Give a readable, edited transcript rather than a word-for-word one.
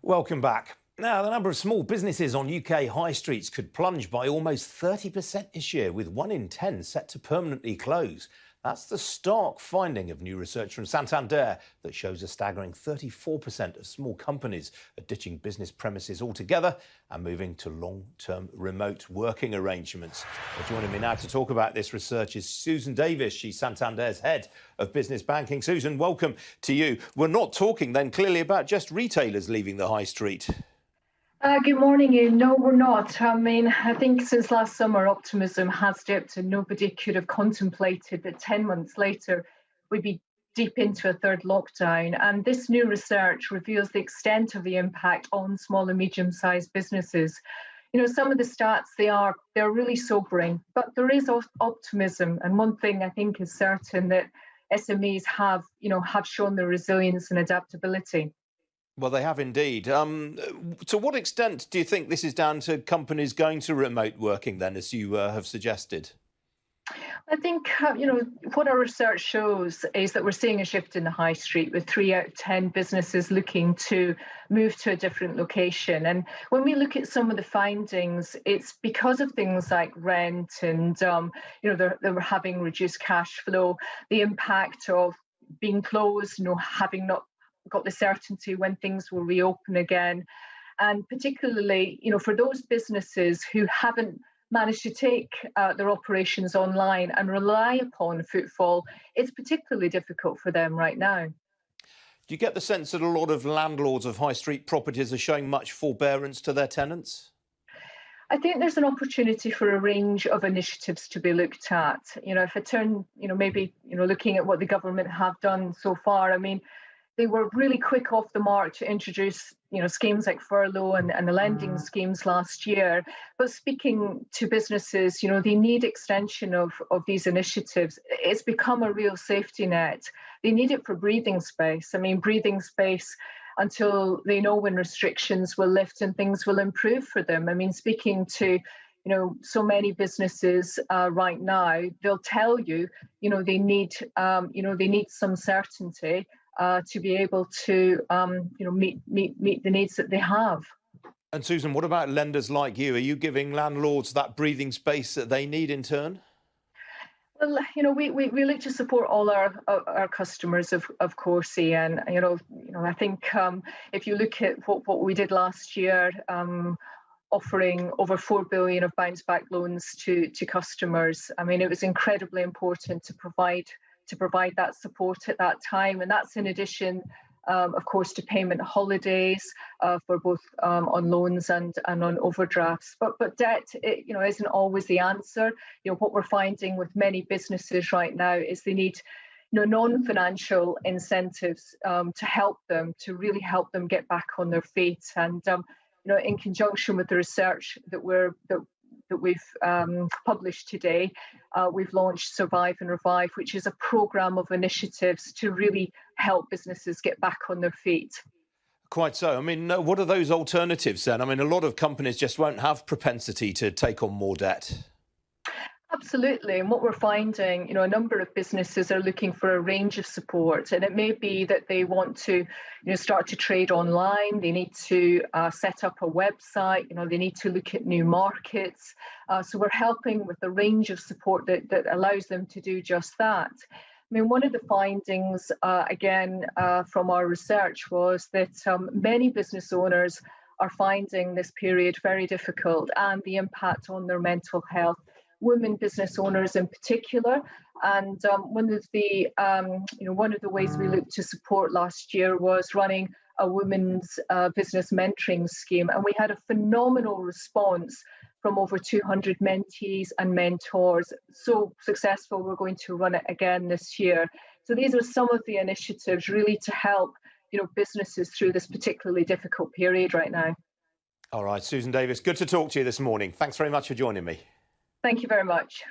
Welcome back. Now, the number of small businesses on UK high streets could plunge by almost 30% this year, with 1 in 10 set to permanently close. That's the stark finding of new research from Santander that shows a staggering 34% of small companies are ditching business premises altogether and moving to long-term remote working arrangements. Well, joining me now to talk about this research is Susan Davis. She's Santander's head of business banking. Susan, welcome to you. We're not talking then clearly about just retailers leaving the high street. Good morning, Ian. No, we're not. I think since last summer, optimism has dipped, and nobody could have contemplated that 10 months later we'd be deep into a third lockdown. And this new research reveals the extent of the impact on small and medium-sized businesses. You know, some of the stats, they're really sobering, but there is optimism. And one thing I think is certain, that SMEs have shown their resilience and adaptability. Well, they have indeed. To what extent do you think this is down to companies going to remote working then, as you have suggested? I think, what our research shows is that we're seeing a shift in the high street, with 3 out of 10 businesses looking to move to a different location. And when we look at some of the findings, it's because of things like rent and, they're having reduced cash flow, the impact of being closed, having not got the certainty when things will reopen again. And particularly, for those businesses who haven't managed to take their operations online and rely upon footfall, it's particularly difficult for them right now. Do you get the sense that a lot of landlords of high street properties are showing much forbearance to their tenants? I think there's an opportunity for a range of initiatives to be looked at. If I turn, looking at what the government have done so far, they were really quick off the mark to introduce, schemes like furlough and the lending schemes last year. But speaking to businesses, they need extension of these initiatives. It's become a real safety net. They need it for breathing space. Breathing space until they know when restrictions will lift and things will improve for them. Speaking to so many businesses right now, they'll tell you, they need some certainty to be able to, meet the needs that they have. And Susan, what about lenders like you? Are you giving landlords that breathing space that they need in turn? Well, we look to support all our customers, of course, Ian. I think if you look at what we did last year, offering over 4 billion of bounce back loans to customers, it was incredibly important to provide that support at that time. And that's in addition, of course, to payment holidays for both on loans and on overdrafts. But debt, isn't always the answer. What we're finding with many businesses right now is they need non-financial incentives to really help them get back on their feet. And in conjunction with the research that we've published today, we've launched Survive and Revive, which is a programme of initiatives to really help businesses get back on their feet. Quite so. What are those alternatives then? A lot of companies just won't have propensity to take on more debt. Absolutely. And what we're finding, a number of businesses are looking for a range of support. And it may be that they want to, start to trade online. They need to set up a website. They need to look at new markets. So we're helping with a range of support that allows them to do just that. One of the findings, from our research, was that many business owners are finding this period very difficult, and the impact on their mental health. Women business owners in particular, and one of the ways we looked to support last year was running a women's business mentoring scheme, and we had a phenomenal response from over 200 mentees and mentors. So successful, we're going to run it again this year. So these are some of the initiatives really to help businesses through this particularly difficult period right now. All right, Susan Davis, good to talk to you this morning. Thanks very much for joining me. Thank you very much.